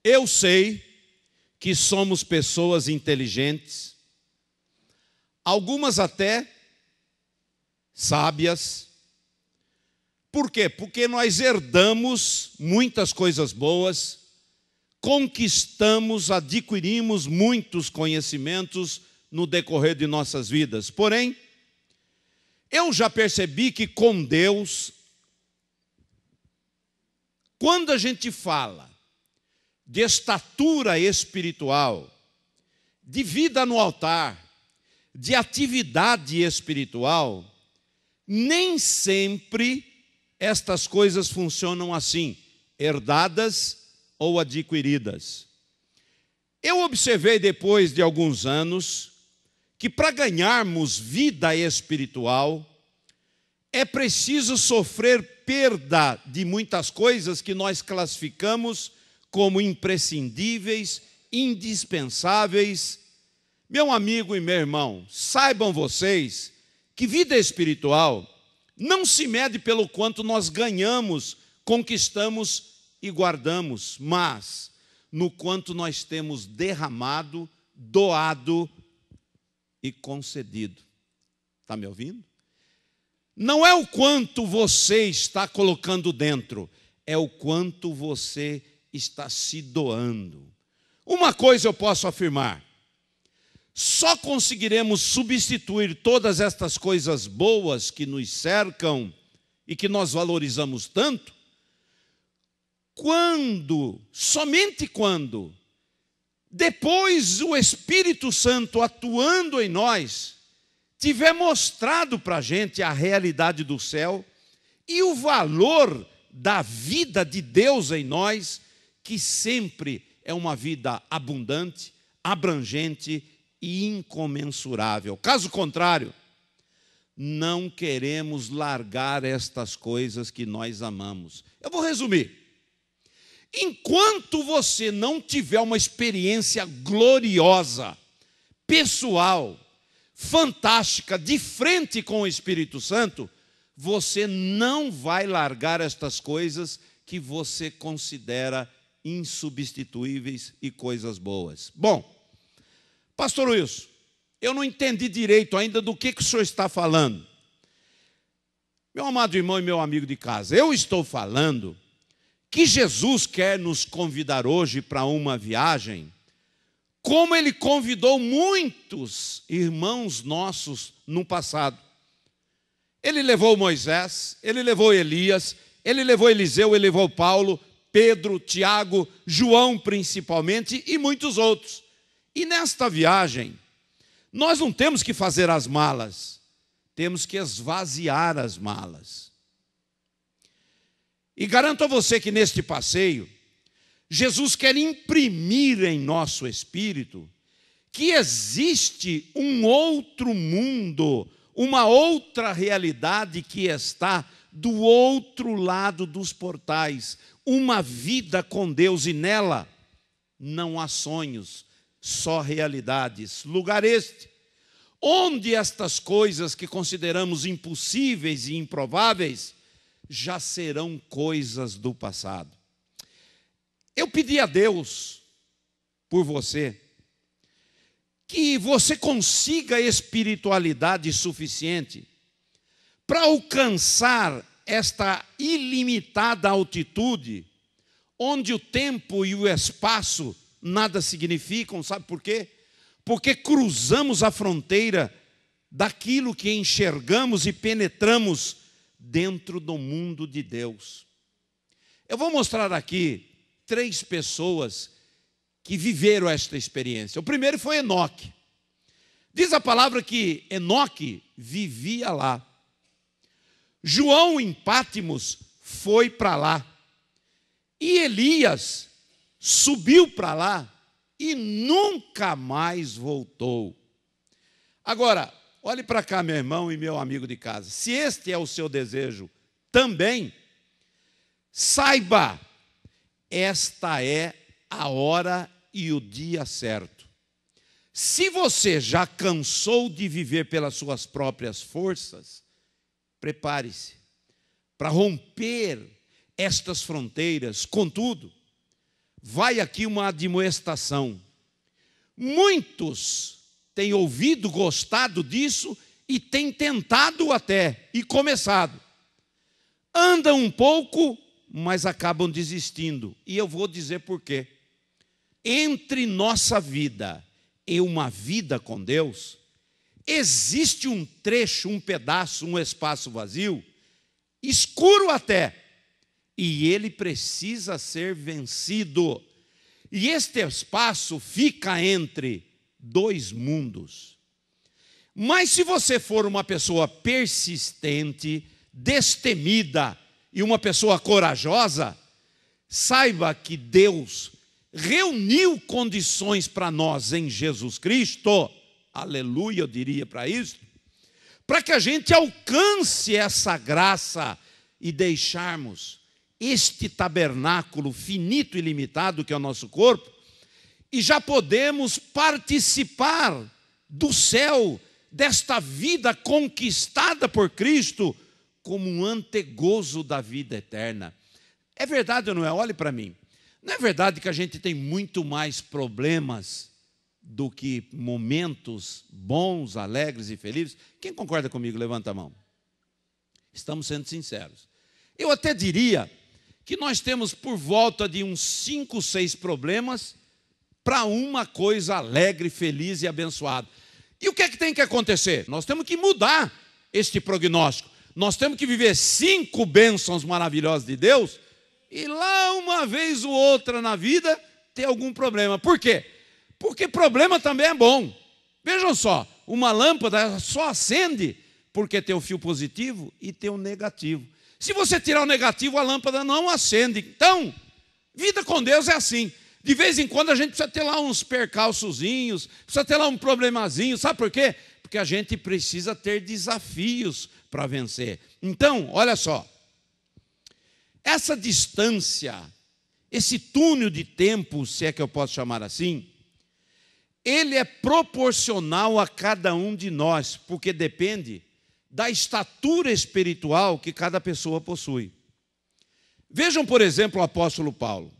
Eu sei que somos pessoas inteligentes, algumas até sábias. Por quê? Porque nós herdamos muitas coisas boas, conquistamos, adquirimos muitos conhecimentos no decorrer de nossas vidas. Porém, eu já percebi que com Deus, quando a gente fala de estatura espiritual, de vida no altar, de atividade espiritual, nem sempre estas coisas funcionam assim, herdadas ou adquiridas. Eu observei depois de alguns anos que para ganharmos vida espiritual é preciso sofrer perda de muitas coisas que nós classificamos como imprescindíveis, indispensáveis. Meu amigo e meu irmão, saibam vocês que vida espiritual não se mede pelo quanto nós ganhamos, conquistamos e guardamos, mas no quanto nós temos derramado, doado e concedido. Está me ouvindo? Não é o quanto você está colocando dentro, é o quanto você está se doando. Uma coisa eu posso afirmar: só conseguiremos substituir todas estas coisas boas que nos cercam e que nós valorizamos tanto, somente quando, depois o Espírito Santo atuando em nós, tiver mostrado para a gente a realidade do céu e o valor da vida de Deus em nós, que sempre é uma vida abundante, abrangente e incomensurável. Caso contrário, não queremos largar estas coisas que nós amamos. Eu vou resumir. Enquanto você não tiver uma experiência gloriosa, pessoal, fantástica, de frente com o Espírito Santo, você não vai largar estas coisas que você considera insubstituíveis e coisas boas. Bom, pastor Wilson, eu não entendi direito ainda do que o senhor está falando. Meu amado irmão e meu amigo de casa, eu estou falando que Jesus quer nos convidar hoje para uma viagem, como Ele convidou muitos irmãos nossos no passado. Ele levou Moisés, Ele levou Elias, Ele levou Eliseu, Ele levou Paulo, Pedro, Tiago, João principalmente e muitos outros. E nesta viagem, nós não temos que fazer as malas, temos que esvaziar as malas. E garanto a você que neste passeio, Jesus quer imprimir em nosso espírito que existe um outro mundo, uma outra realidade que está do outro lado dos portais, uma vida com Deus, e nela não há sonhos, só realidades. Lugar este onde estas coisas que consideramos impossíveis e improváveis já serão coisas do passado. Eu pedi a Deus por você, que você consiga espiritualidade suficiente para alcançar esta ilimitada altitude, onde o tempo e o espaço nada significam. Sabe por quê? Porque cruzamos a fronteira daquilo que enxergamos e penetramos dentro do mundo de Deus. Eu vou mostrar aqui 3 pessoas que viveram esta experiência. O primeiro foi Enoque. Diz a palavra que Enoque vivia lá. João em Pátimos foi para lá. E Elias subiu para lá e nunca mais voltou. Agora, olhe para cá, meu irmão e meu amigo de casa. Se este é o seu desejo também, saiba, esta é a hora e o dia certo. Se você já cansou de viver pelas suas próprias forças, prepare-se para romper estas fronteiras. Contudo, vai aqui uma admoestação. Muitos têm ouvido, gostado disso e têm tentado até e começado. Andam um pouco, mas acabam desistindo. E eu vou dizer por quê. Entre nossa vida e uma vida com Deus, existe um trecho, um pedaço, um espaço vazio, escuro até, e ele precisa ser vencido. E este espaço fica entre dois mundos. Mas se você for uma pessoa persistente, destemida e uma pessoa corajosa, saiba que Deus reuniu condições para nós em Jesus Cristo, aleluia, eu diria para isso, para que a gente alcance essa graça e deixarmos este tabernáculo finito e limitado que é o nosso corpo, e já podemos participar do céu, desta vida conquistada por Cristo, como um antegozo da vida eterna. É verdade ou não é? Olhe para mim. Não é verdade que a gente tem muito mais problemas do que momentos bons, alegres e felizes? Quem concorda comigo? Levanta a mão. Estamos sendo sinceros. Eu até diria que nós temos por volta de uns 5, 6 problemas para uma coisa alegre, feliz e abençoada. E o que é que tem que acontecer? Nós temos que mudar este prognóstico. Nós temos que viver 5 bênçãos maravilhosas de Deus e lá uma vez ou outra na vida ter algum problema. Por quê? Porque problema também é bom. Vejam só, uma lâmpada só acende porque tem o fio positivo e tem o negativo. Se você tirar o negativo, a lâmpada não acende. Então, vida com Deus é assim. De vez em quando a gente precisa ter lá uns percalçozinhos, precisa ter lá um problemazinho. Sabe por quê? Porque a gente precisa ter desafios para vencer. Então, olha só. Essa distância, esse túnel de tempo, se é que eu posso chamar assim, ele é proporcional a cada um de nós, porque depende da estatura espiritual que cada pessoa possui. Vejam, por exemplo, o apóstolo Paulo.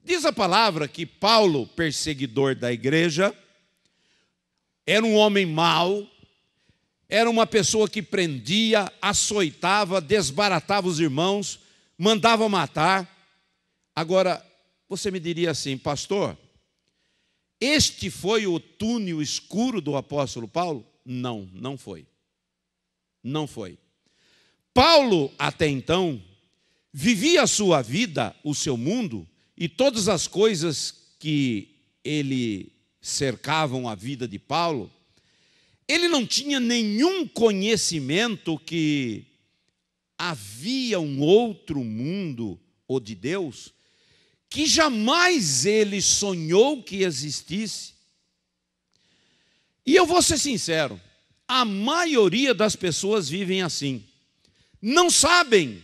Diz a palavra que Paulo, perseguidor da igreja, era um homem mau, era uma pessoa que prendia, açoitava, desbaratava os irmãos, mandava matar. Agora, você me diria assim, pastor, este foi o túnel escuro do apóstolo Paulo? Não, não foi. Não foi. Paulo, até então, vivia a sua vida, o seu mundo, e todas as coisas que ele cercavam a vida de Paulo, ele não tinha nenhum conhecimento que havia um outro mundo, o de Deus, que jamais ele sonhou que existisse. E eu vou ser sincero, a maioria das pessoas vivem assim. Não sabem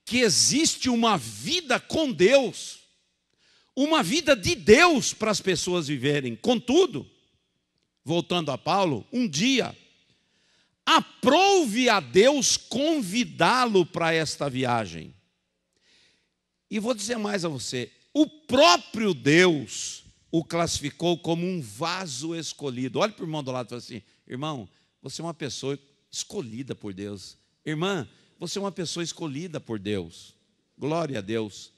que existe uma vida com Deus, uma vida de Deus para as pessoas viverem. Contudo, voltando a Paulo, um dia, aprove a Deus convidá-lo para esta viagem. E vou dizer mais a você, o próprio Deus o classificou como um vaso escolhido. Olha para o irmão do lado e fala assim, irmão, você é uma pessoa escolhida por Deus. Irmã, você é uma pessoa escolhida por Deus. Glória a Deus.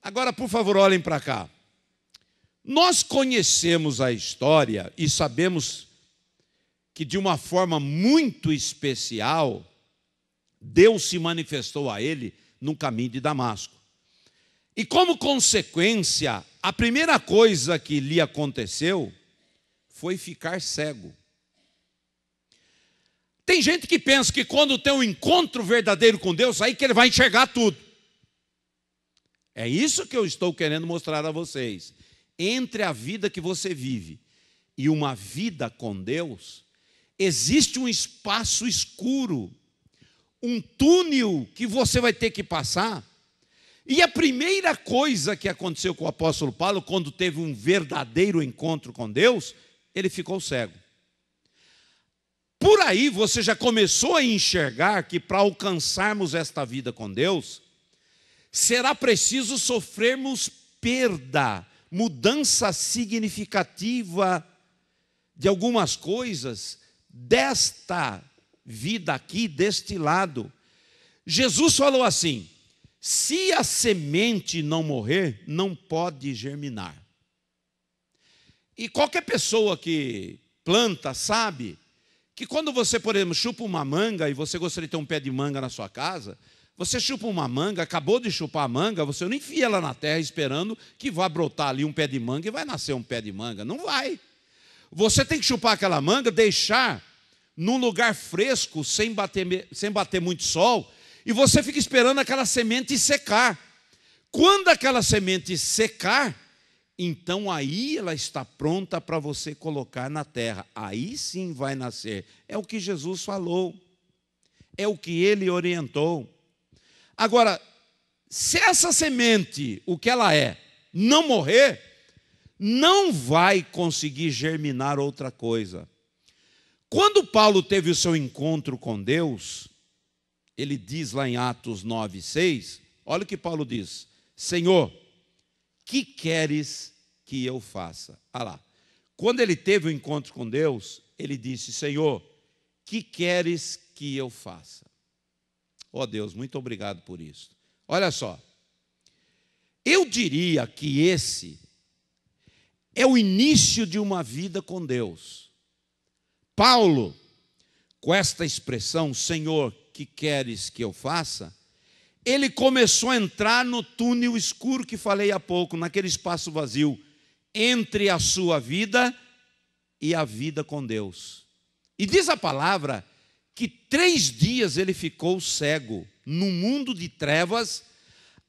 Agora, por favor, olhem para cá. Nós conhecemos a história e sabemos que de uma forma muito especial, Deus se manifestou a ele no caminho de Damasco. E como consequência, a primeira coisa que lhe aconteceu foi ficar cego. Tem gente que pensa que quando tem um encontro verdadeiro com Deus, aí que ele vai enxergar tudo. É isso que eu estou querendo mostrar a vocês. Entre a vida que você vive e uma vida com Deus, existe um espaço escuro, um túnel que você vai ter que passar. E a primeira coisa que aconteceu com o apóstolo Paulo, quando teve um verdadeiro encontro com Deus, ele ficou cego. Por aí você já começou a enxergar que para alcançarmos esta vida com Deus, será preciso sofrermos perda, mudança significativa de algumas coisas desta vida aqui, deste lado. Jesus falou assim: se a semente não morrer, não pode germinar. E qualquer pessoa que planta sabe que quando você, por exemplo, chupa uma manga e você gostaria de ter um pé de manga na sua casa, você chupa uma manga, acabou de chupar a manga, você não enfia ela na terra esperando que vá brotar ali um pé de manga e vai nascer um pé de manga. Não vai. Você tem que chupar aquela manga, deixar num lugar fresco, sem bater muito sol, e você fica esperando aquela semente secar. Quando aquela semente secar, então aí ela está pronta para você colocar na terra. Aí sim vai nascer. É o que Jesus falou. É o que ele orientou. Agora, se essa semente, o que ela é, não morrer, não vai conseguir germinar outra coisa. Quando Paulo teve o seu encontro com Deus, ele diz lá em Atos 9:6, olha o que Paulo diz: Senhor, que queres que eu faça? Ah lá, quando ele teve o encontro com Deus, ele disse: Senhor, que queres que eu faça? Oh Deus, muito obrigado por isso. Olha só, eu diria que esse é o início de uma vida com Deus. Paulo, com esta expressão, Senhor, que queres que eu faça? Ele começou a entrar no túnel escuro que falei há pouco, naquele espaço vazio, entre a sua vida e a vida com Deus. E diz a palavra que 3 dias ele ficou cego, num mundo de trevas,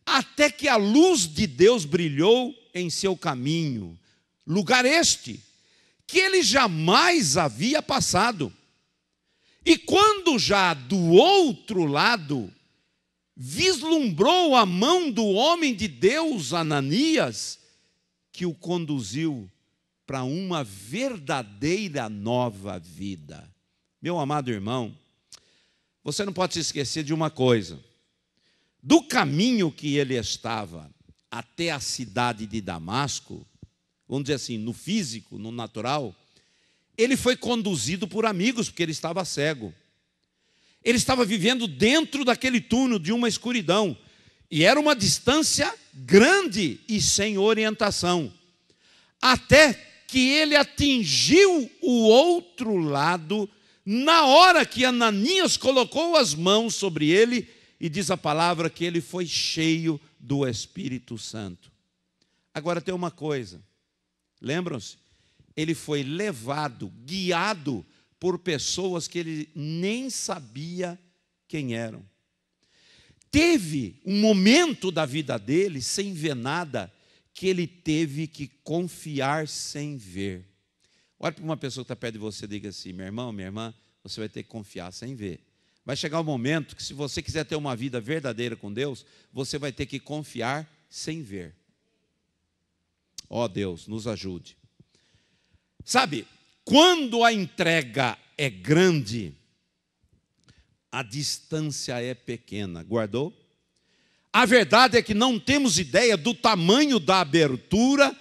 até que a luz de Deus brilhou em seu caminho. Lugar este que ele jamais havia passado. E quando já do outro lado vislumbrou a mão do homem de Deus, Ananias, que o conduziu para uma verdadeira nova vida. Meu amado irmão, você não pode se esquecer de uma coisa: do caminho que ele estava até a cidade de Damasco, vamos dizer assim, no físico, no natural, ele foi conduzido por amigos, porque ele estava cego. Ele estava vivendo dentro daquele túnel de uma escuridão, e era uma distância grande e sem orientação, até que ele atingiu o outro lado, na hora que Ananias colocou as mãos sobre ele, e diz a palavra que ele foi cheio do Espírito Santo. Agora tem uma coisa, lembram-se? Ele foi levado, guiado por pessoas que ele nem sabia quem eram. Teve um momento da vida dele, sem ver nada, que ele teve que confiar sem ver. Olha para uma pessoa que está perto de você e diga assim: meu irmão, minha irmã, você vai ter que confiar sem ver. Vai chegar um momento que, se você quiser ter uma vida verdadeira com Deus, você vai ter que confiar sem ver. Ó Deus, nos ajude. Sabe, quando a entrega é grande, a distância é pequena. Guardou? A verdade é que não temos ideia do tamanho da abertura,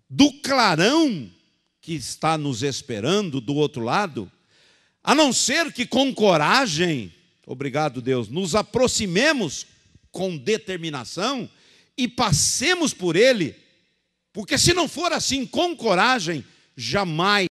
do clarão que está nos esperando do outro lado, a não ser que com coragem, obrigado Deus, nos aproximemos com determinação e passemos por ele, porque se não for assim, com coragem, jamais